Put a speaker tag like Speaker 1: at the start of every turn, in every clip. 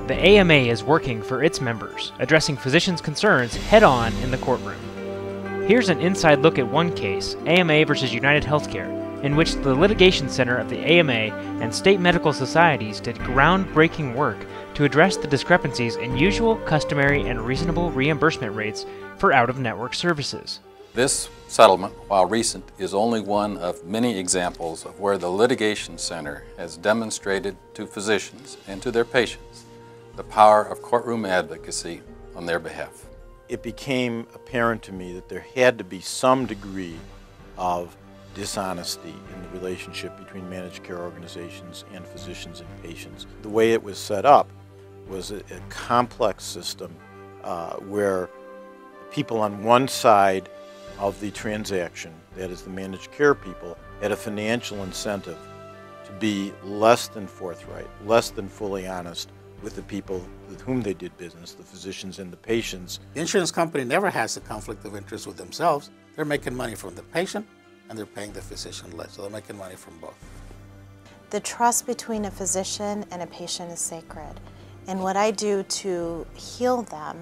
Speaker 1: The AMA is working for its members, addressing physicians' concerns head-on in the courtroom. Here's an inside look at one case, AMA versus United Healthcare, in which the litigation center of the AMA and state medical societies did groundbreaking work to address the discrepancies in usual, customary, and reasonable reimbursement rates for out-of-network services.
Speaker 2: This settlement, while recent, is only one of many examples of where the litigation center has demonstrated to physicians and to their patients the power of courtroom advocacy on their behalf.
Speaker 3: It became apparent to me that there had to be some degree of dishonesty in the relationship between managed care organizations and physicians and patients. The way it was set up was a complex system where people on one side of the transaction, that is the managed care people, had a financial incentive to be less than forthright, less than fully honest with the people with whom they did business, the physicians and the patients.
Speaker 4: The insurance company never has a conflict of interest with themselves. They're making money from the patient and they're paying the physician less, so they're making money from both.
Speaker 5: The trust between a physician and a patient is sacred, and what I do to heal them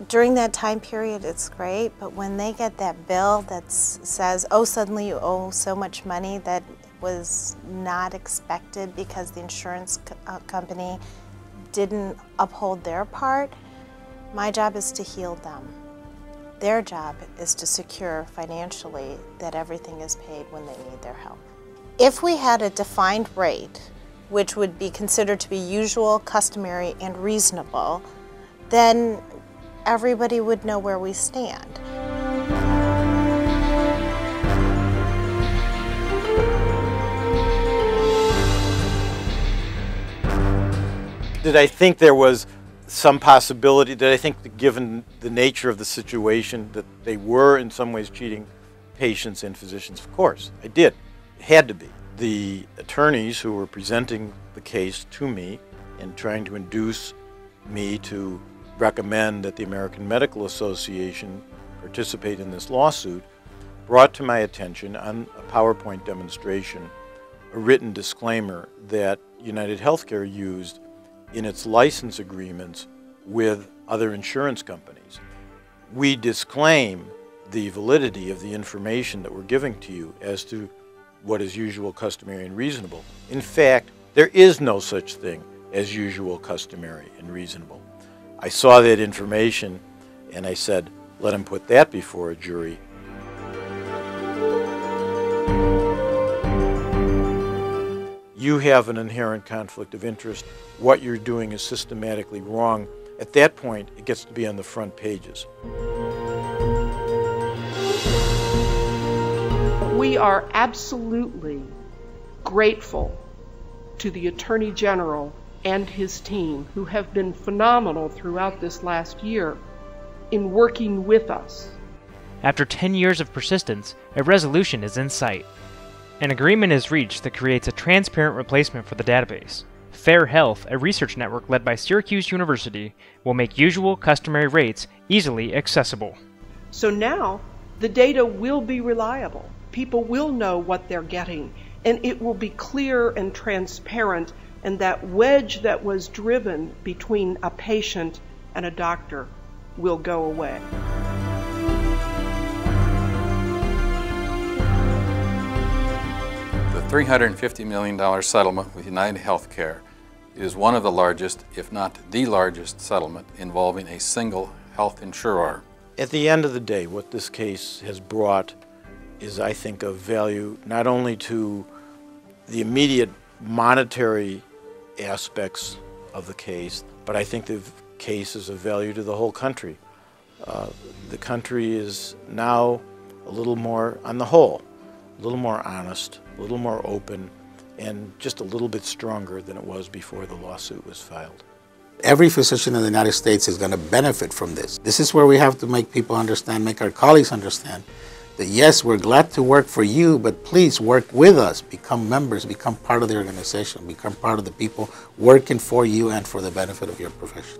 Speaker 5: during that time period, it's great, but when they get that bill that says, oh, suddenly you owe so much money that was not expected because the insurance company didn't uphold their part, my job is to heal them. Their job is to secure financially that everything is paid when they need their help. If we had a defined rate, which would be considered to be usual, customary, and reasonable, then everybody would know where we stand.
Speaker 3: Did I think there was some possibility, did I think that given the nature of the situation that they were in some ways cheating patients and physicians? Of course, I did. It had to be. The attorneys who were presenting the case to me and trying to induce me to recommend that the American Medical Association participate in this lawsuit brought to my attention on a PowerPoint demonstration a written disclaimer that United Healthcare used in its license agreements with other insurance companies. We disclaim the validity of the information that we're giving to you as to what is usual, customary, and reasonable. In fact, there is no such thing as usual, customary, and reasonable. I saw that information and I said, let him put that before a jury. You have an inherent conflict of interest. What you're doing is systematically wrong. At that point, it gets to be on the front pages.
Speaker 6: We are absolutely grateful to the Attorney General and his team, who have been phenomenal throughout this last year in working with us.
Speaker 1: After 10 years of persistence, a resolution is in sight. An agreement is reached that creates a transparent replacement for the database. Fair Health, a research network led by Syracuse University, will make usual, customary rates easily accessible.
Speaker 6: So now, the data will be reliable. People will know what they're getting, and it will be clear and transparent, and that wedge that was driven between a patient and a doctor will go away.
Speaker 2: The $350 million settlement with United Healthcare is one of the largest, if not the largest, settlement involving a single health insurer.
Speaker 3: At the end of the day, what this case has brought is, I think, of value not only to the immediate monetary aspects of the case, but I think the case is of value to the whole country. The country is now a little more, on the whole, a little more honest, a little more open, and just a little bit stronger than it was before the lawsuit was filed.
Speaker 4: Every physician in the United States is going to benefit from this. This is where we have to make people understand, make our colleagues understand that yes, we're glad to work for you, but please work with us, become members, become part of the organization, become part of the people working for you and for the benefit of your profession.